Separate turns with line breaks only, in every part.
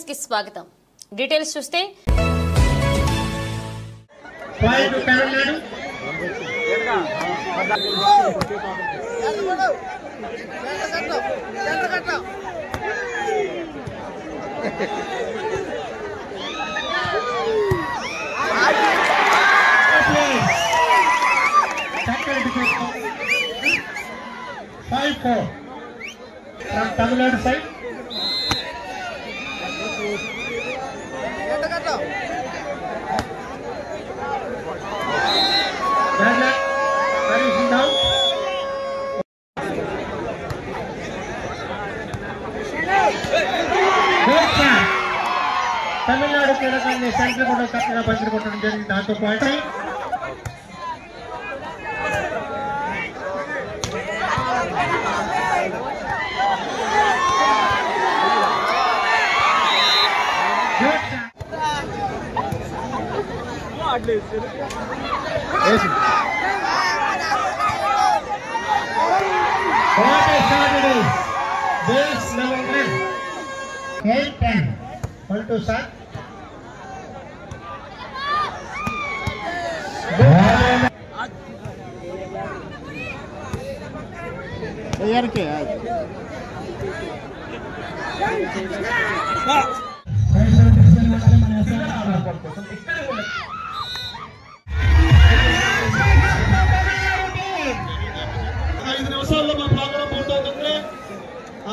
కి స్వాగతం. డీటెయిల్స్ చూస్తే
from Tamil Nadu side. Tamil Nadu క్రీడాకారుని సెంటర్ కూడా చక్కగా పంచుకోవడం జరిగింది. దాంతో పాటు base number 10 1 to 7 यार के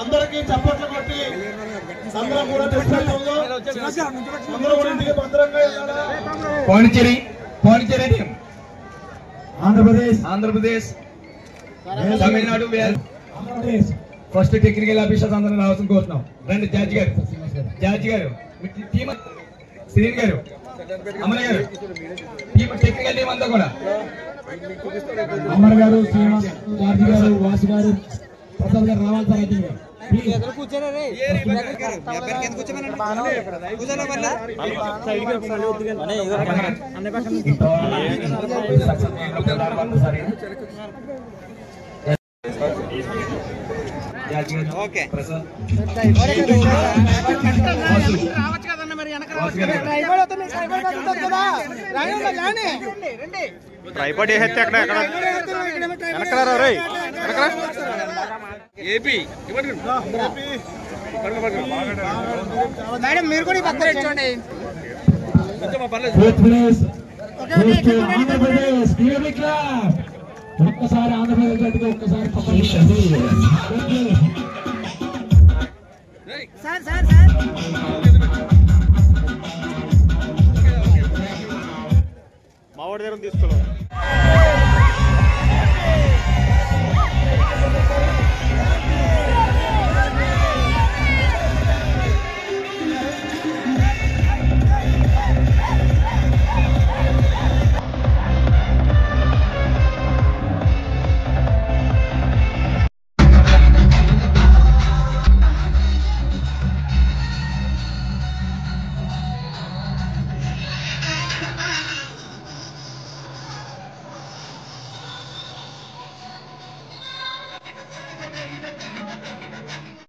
అందరికీ చప్పట్లు కొట్టి అందరం కూడా Pondicherry Andhra Pradesh Tamil Nadu first technical officers అందరం రావాల్సిన కోరుతున్నాం. రండి జార్జి గారు శ్రీని గారు అమర్ గారు టెక్నికల్ టీం అంతా కూడా అమర్ గారు శ్రీనివాస్ జార్జి గారు వాసు గారు ప్రసాద్ గారు రావాలి సార్. అయితే కూర్చోరే
ట్రైపాడ్ వేస్తే అక్కడ ఏపీ
మేడం మీరు కూడా పక్కన చూడండి. ఒక్కసారి ఆంధ్రప్రదేశ్ ఒక్కసారి
మావాడి దగ్గర తీసుకోవాలి.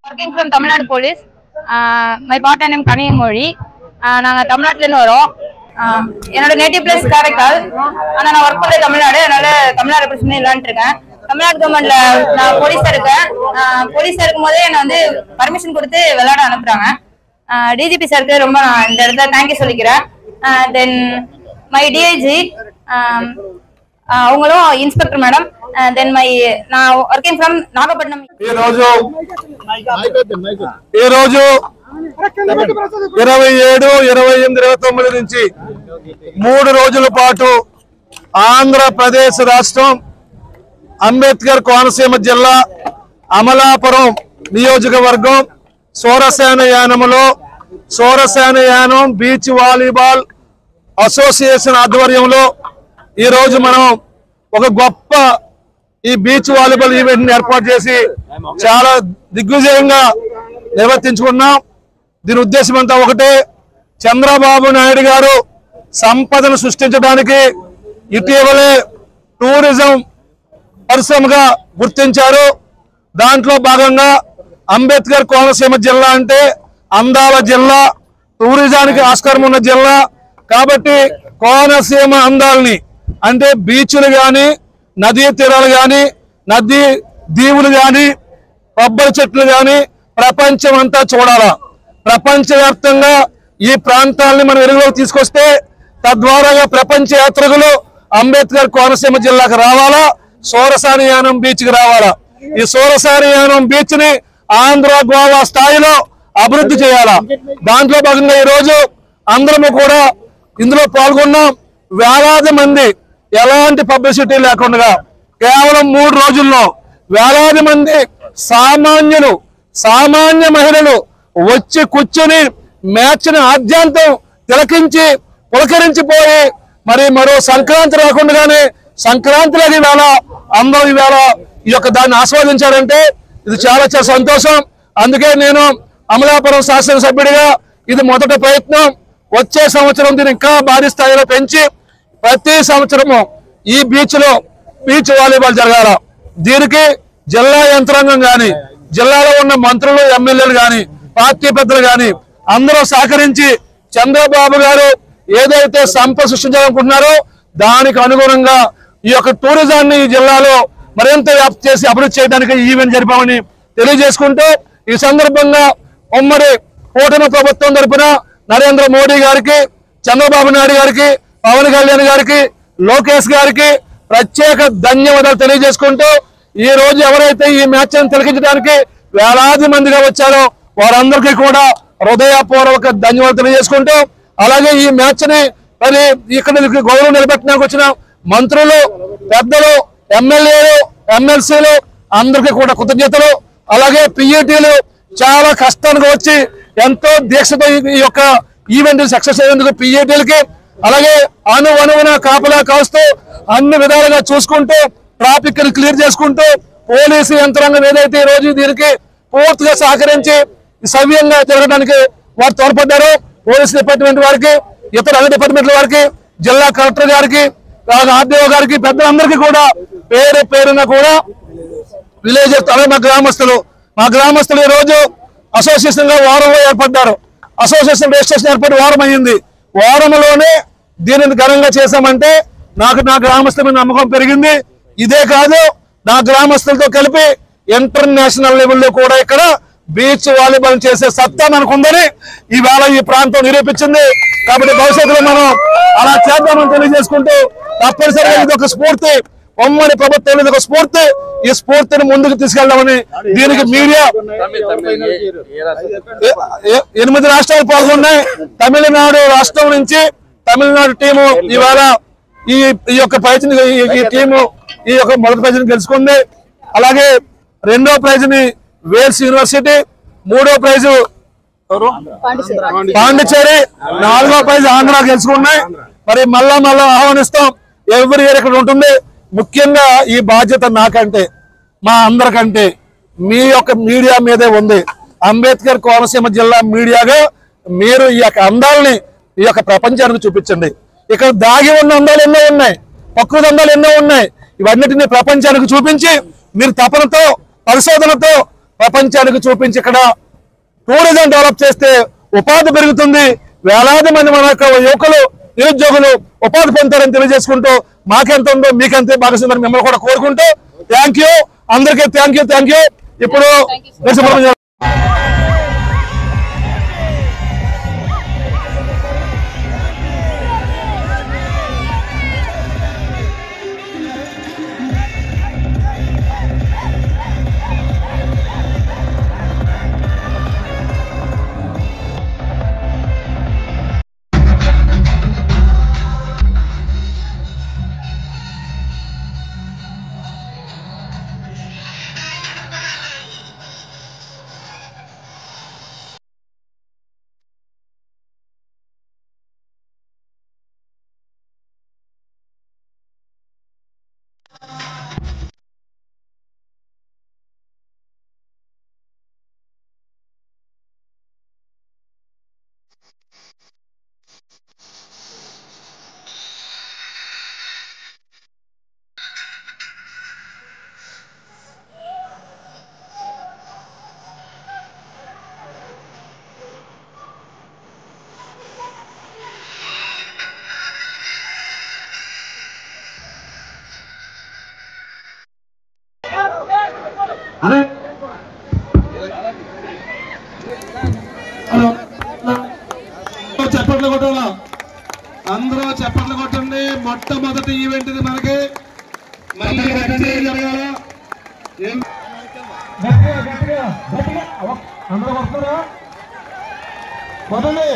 Working from Tamil Nadu Police. My part name Kaniyamozhi. நாங்கள் தமிழ்நாட்டிலேருந்து வரோம். என்னோட நேட்டிவ் பிளேஸ் காரைக்கால். ஆனால் நான் ஒர்க் பண்ணுறது தமிழ்நாடு. அதனால தமிழ்நாடு பிரச்சனை இல்லான்ட்டு இருக்கேன். தமிழ்நாடு கவர்மெண்ட்ல நான் போலீஸா இருக்கேன். போலீஸா இருக்கும் போதே என்னை வந்து பர்மிஷன் கொடுத்து விளையாட அனுப்புறாங்க. டிஜிபி சாருக்கு ரொம்ப நான் இந்த இடத்துல தேங்க்யூ சொல்லிக்கிறேன். தென் மை டிஐஜி அவங்களும் இன்ஸ்பெக்டர் மேடம். దెన్ మై నా వర్కింగ్ ఫ్రమ్ నాగపట్నం.
ఈ రోజు 27, 28, 29 నుంచి 3 రోజుల పాటు ఆంధ్రప్రదేశ్ రాష్ట్రం అంబేద్కర్ కోనసీమ జిల్లా అమలాపురం నియోజకవర్గం సోరసేన యానం బీచ్ వాలీబాల్ అసోసియేషన్ ఆధ్వర్యంలో ఈ రోజు మనం ఒక గొప్ప ఈ బీచ్ వాలీబాల్ ఈవెంట్ ఏర్పాటు చేసి చాలా దిగ్విజయంగా నిర్వర్తించుకున్నాం. దీని ఉద్దేశం అంతా ఒకటే, చంద్రబాబు నాయుడు గారు సంపదను సృష్టించడానికి ఇటీవలే టూరిజం పరిశ్రమగా గుర్తించారు. దాంట్లో భాగంగా అంబేద్కర్ కోనసీమ జిల్లా అంటే అందాల జిల్లా, టూరిజానికి ఆస్కారం ఉన్న జిల్లా కాబట్టి కోనసీమ అందాలని అంటే బీచ్లు కానీ నదీ తీరాలు కానీ నదీ దీవులు కానీ కొబ్బరి చెట్లు కానీ ప్రపంచం అంతా చూడాలా. ప్రపంచవ్యాప్తంగా ఈ ప్రాంతాలని మనం వెలుగులోకి తీసుకొస్తే తద్వారాగా ప్రపంచ యాత్రికులు అంబేద్కర్ కోనసీమ జిల్లాకు రావాలా, సూరసానియానం బీచ్కి రావాలా. ఈ సూరసానియానం బీచ్ ని ఆంధ్ర గోవా స్థాయిలో అభివృద్ధి చేయాలా. దాంట్లో భాగంగా ఈ రోజు అందరము కూడా ఇందులో పాల్గొన్నాం. వేలాది మంది ఎలాంటి పబ్లిసిటీ లేకుండా కేవలం 3 రోజుల్లో వేలాది మంది సామాన్యులు సామాన్య మహిళలు వచ్చి కూర్చొని మ్యాచ్ని ఆద్యాంతం తిలకించి పులకరించిపోయి మరో సంక్రాంతి రాకుండానే సంక్రాంతిలోకి వేళ అందరూ ఈవేళ ఈ యొక్క దాన్ని ఆస్వాదించారంటే ఇది చాలా చాలా సంతోషం. అందుకే నేను అమలాపురం శాసనసభ్యుడిగా ఇది మొదటి ప్రయత్నం. వచ్చే సంవత్సరం దీన్ని ఇంకా భారీ స్థాయిలో పెంచి ప్రతి సంవత్సరము ఈ బీచ్ వాలీబాల్ జరగాల. దీనికి జిల్లా యంత్రాంగం కానీ జిల్లాలో ఉన్న మంత్రులు ఎమ్మెల్యేలు కానీ పార్టీ పెద్దలు కానీ అందరూ సహకరించి చంద్రబాబు గారు ఏదైతే సంపద సృష్టించాలనుకుంటున్నారో దానికి అనుగుణంగా ఈ యొక్క టూరిజాన్ని ఈ జిల్లాలో మరింత వ్యాప్తి చేసి అభివృద్ధి చేయడానికి ఈవెంట్ జరిపామని తెలియజేసుకుంటూ ఈ సందర్భంగా ఉమ్మడి కూటమి ప్రభుత్వం తరపున నరేంద్ర మోడీ గారికి, చంద్రబాబు నాయుడు గారికి, పవన్ కళ్యాణ్ గారికి, లోకేష్ గారికి ప్రత్యేక ధన్యవాదాలు తెలియజేసుకుంటూ ఈ రోజు ఎవరైతే ఈ మ్యాచ్ ని తిలకించడానికి వేలాది మందిగా వచ్చారో వారందరికీ కూడా హృదయపూర్వక ధన్యవాదాలు తెలియజేసుకుంటూ అలాగే ఈ మ్యాచ్ ని మరి ఇక్కడ గౌరవం నిలబెట్టడానికి వచ్చిన మంత్రులు, పెద్దలు, ఎమ్మెల్యేలు, ఎమ్మెల్సీలు అందరికీ కూడా కృతజ్ఞతలు. అలాగే పిఈటీలు చాలా కష్టానికి వచ్చి ఎంతో దీక్షతో ఈ యొక్క ఈవెంట్ సక్సెస్ అయ్యేందుకు పిఈటీలకి అలాగే అణువణువున కాపలా కాస్తూ అన్ని విధాలుగా చూసుకుంటూ ట్రాఫిక్ ని క్లియర్ చేసుకుంటూ పోలీసు యంత్రాంగం ఏదైతే ఈ రోజు దీనికి పూర్తిగా సహకరించి సవ్యంగా జరగడానికి వారు తోడ్పడ్డారు. పోలీస్ డిపార్ట్మెంట్ వారికి, ఇతర అన్ని డిపార్ట్మెంట్ల వారికి, జిల్లా కలెక్టర్ గారికి, ఆర్డీఓ గారికి, పెద్దలందరికీ కూడా పేరున కూడా విలేజెస్ అలాగే మా గ్రామస్తులు ఈ రోజు అసోసియేషన్ గా వారంలో ఏర్పడ్డారు. అసోసియేషన్ రిజిస్ట్రేషన్ ఏర్పడి వారం అయ్యింది. వారంలోనే దీనిని ఘనంగా చేశామంటే నా గ్రామస్తుల మీద నమ్మకం పెరిగింది. ఇదే కాదు, నా గ్రామస్తులతో కలిపి ఇంటర్నేషనల్ లెవెల్లో కూడా ఇక్కడ బీచ్ వాలీబాల్ చేసే సత్తా మనకుందని ఈవేళ ఈ ప్రాంతం నిరూపించింది. కాబట్టి భవిష్యత్తులో మనం అలా చేద్దామని తెలియజేసుకుంటూ తప్పనిసరిగా ఇది ఒక స్ఫూర్తి, ఉమ్మడి ప్రభుత్వం ఇది ఒక స్ఫూర్తి. ఈ స్ఫూర్తిని ముందుకు తీసుకెళ్దామని దీనికి మీడియా 8 రాష్ట్రాలు పాల్గొన్నాయి. తమిళనాడు రాష్ట్రం నుంచి తమిళనాడు టీము ఇవాళ ఈ యొక్క ప్రైజ్ ఈ టీము ఈ యొక్క మొదటి ప్రైజ్ ని గెలుచుకుంది. అలాగే 2వ ప్రైజ్ ని వేల్స్ యూనివర్సిటీ, 3వ ప్రైజ్ పాండిచేరి, 4వ ప్రైజ్ ఆంధ్ర గెలుచుకున్నాయి. మరి మళ్ళా ఆహ్వానిస్తాం. ఎవ్రీ ఇయర్ ఇక్కడ ఉంటుంది. ముఖ్యంగా ఈ బాధ్యత నాకంటే మా అందరికంటే మీ యొక్క మీడియా మీదే ఉంది. అంబేద్కర్ కోనసీమ జిల్లా మీడియాగా మీరు ఈ యొక్క అందాలని ఈ యొక్క ప్రపంచానికి చూపించండి. ఇక్కడ దాగి ఉన్న అందాలు ఎన్నో ఉన్నాయి, ప్రకృతి అందాలు ఎన్నో ఉన్నాయి. ఇవన్నిటిని ప్రపంచానికి చూపించి మీరు తపనతో పరిశోధనతో ప్రపంచానికి చూపించి ఇక్కడ టూరిజం డెవలప్ చేస్తే ఉపాధి పెరుగుతుంది. వేలాది మంది మన యొక్క యువకులు నిరుద్యోగులు ఉపాధి పొందుతారని తెలియజేసుకుంటూ మాకెంత ఉందో మీకెంతే భాగస్వామ్యం మిమ్మల్ని కూడా కోరుకుంటూ థ్యాంక్ యూ అందరికీ. Thank you. ఇప్పుడు చప్పట్లు కొట్టాలా, అందరూ చప్పట్లు కొట్టండి. మొట్టమొదటి ఈవెంట్ ఇది మనకి. జరగాల అందరూ వస్తారా? వదండి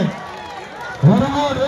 వెరీ గుడ్.